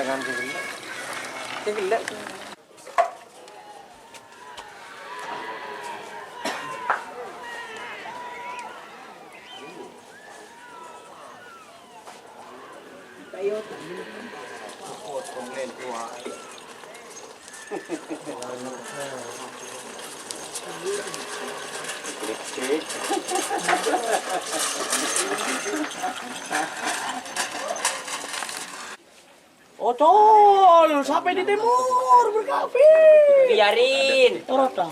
dengan gelek. Tayo. Komplain tua. Oh, tol, sampai di timur berkafe. Biarin. Rota.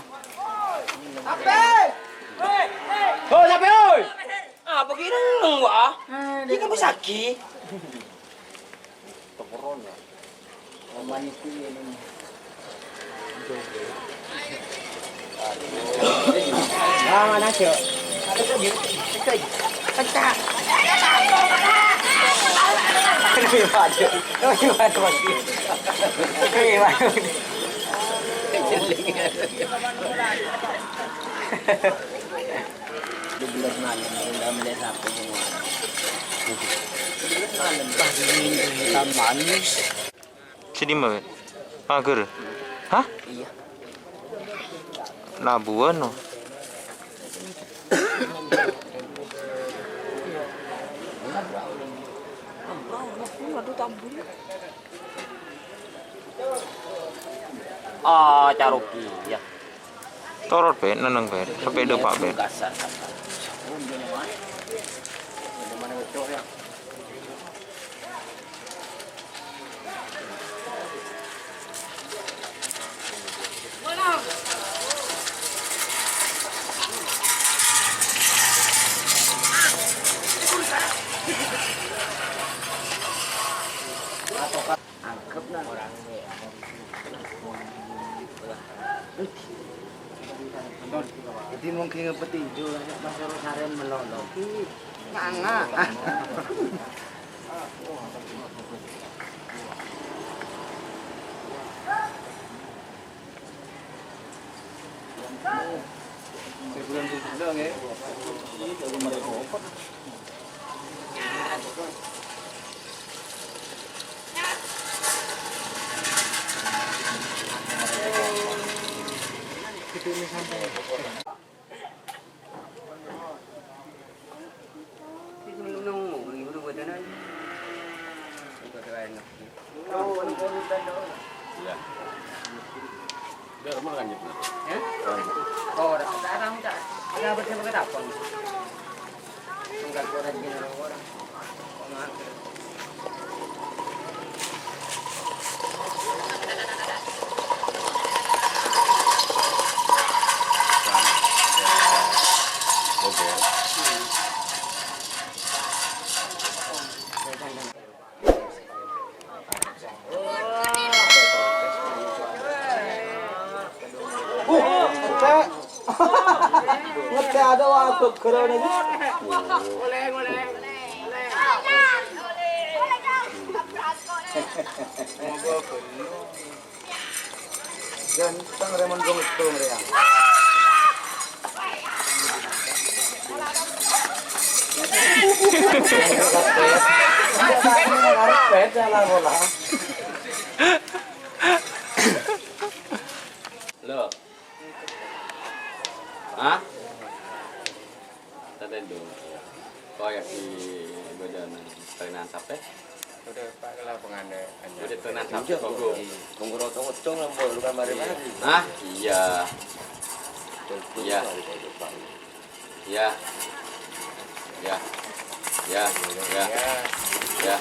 Oh, siapa oi? Ah, begini wah. Ini kan bisa ki. Corona. Ah, mana cok? Pecah. Sini mah. Agar. Hah? Iya. Labuan no. Ah, caroki ya. Torot pe, neneng pe, sepeda pak pe. Kasar. Jadi mungkin petinju masuk saren melolong. Manga. Sebulan sudah ya. Kalau mereka opat. Ini sampai. Iya. Biar rumah lanjut. Ya? Oh, sekarang tak. Ada bersama kita apa? Enggak orang gini orang. Ngerti ada waktu keren ini. Ganteng Raymond Gong itu mereka. Lo. Hah? Tadi dulu. Kau yang di badan tenan sampai. Udah Pak kalau pengandai. Udah tenan sampai tunggu. Tunggu rotong-rotong lah mau lupa mari-mari. Hah? Iya. Iya. Iya. Ya. Ya. Ya. Ya.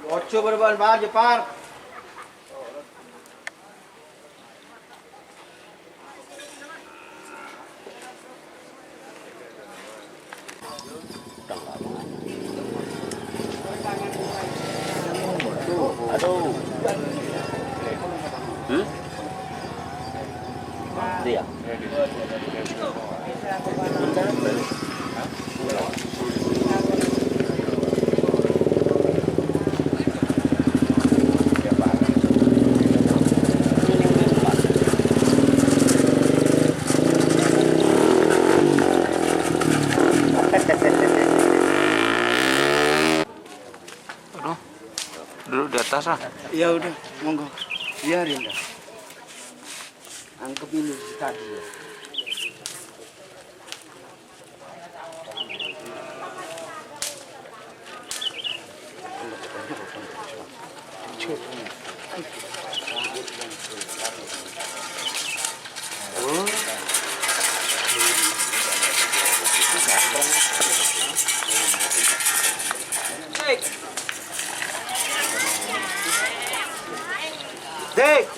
Ocho berban Jepar. Aduh. Dia. duduk di atas lah. Ya udah, monggo. Biarin dah. Anggap ini tadi. Dek.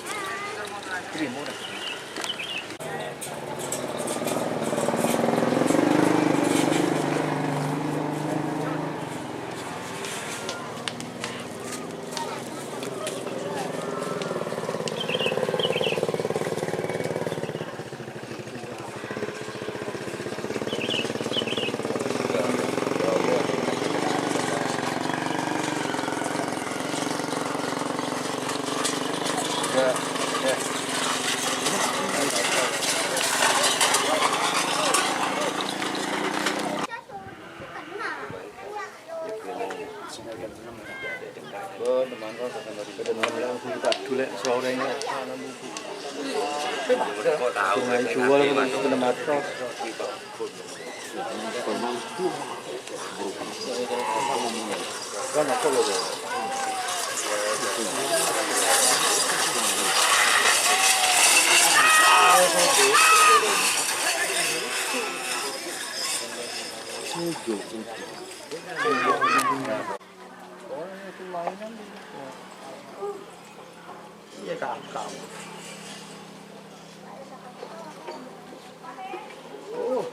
Iya kakak. Oh.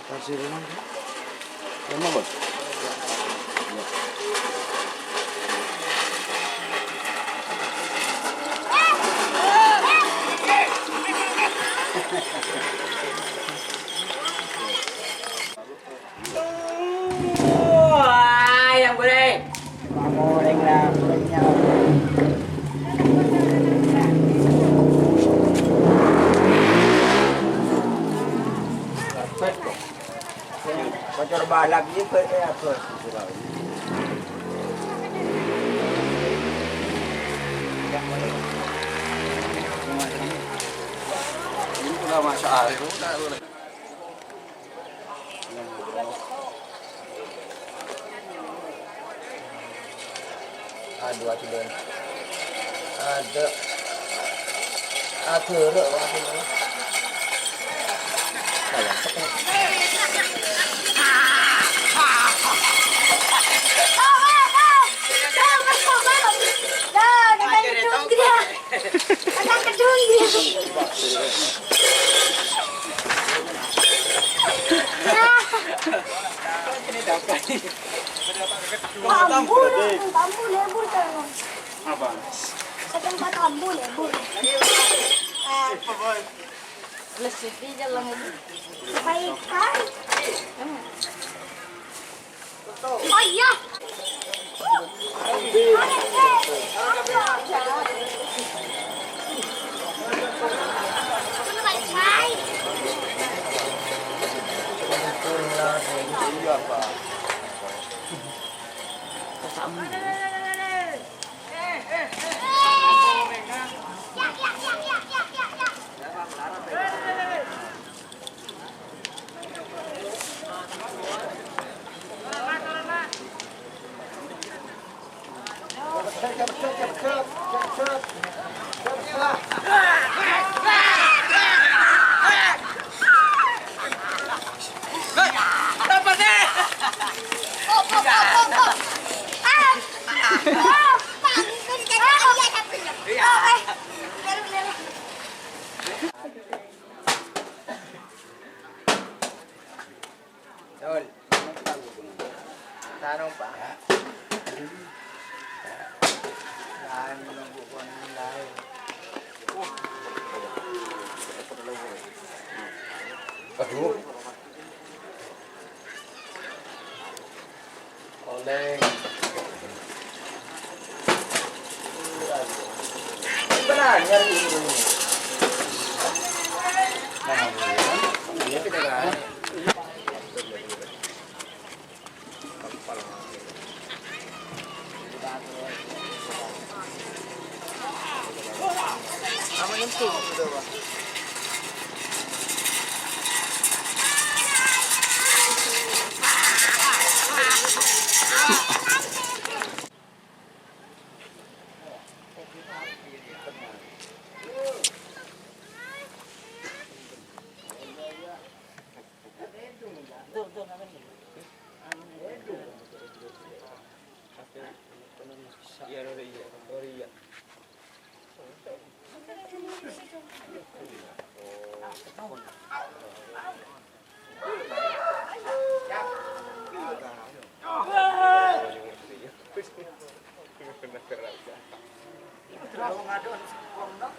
Kasih rumah. Rumah bos. Yang goreng. Goreng lah, kenyal. Bocor balak juga ya bos. Ini udah masalah. Aduh, dan ada akhirnya Tambu lebur kan. Apa? Sa tempat tambu lebur. Lesiti jalan ini. Baik kan? Oh iya. Tanong pa. Lain menunggu konten lain. Aduh. Oleng. Sebenarnya ini. Nah, dia tidak kan? Kalau ngadu sekolah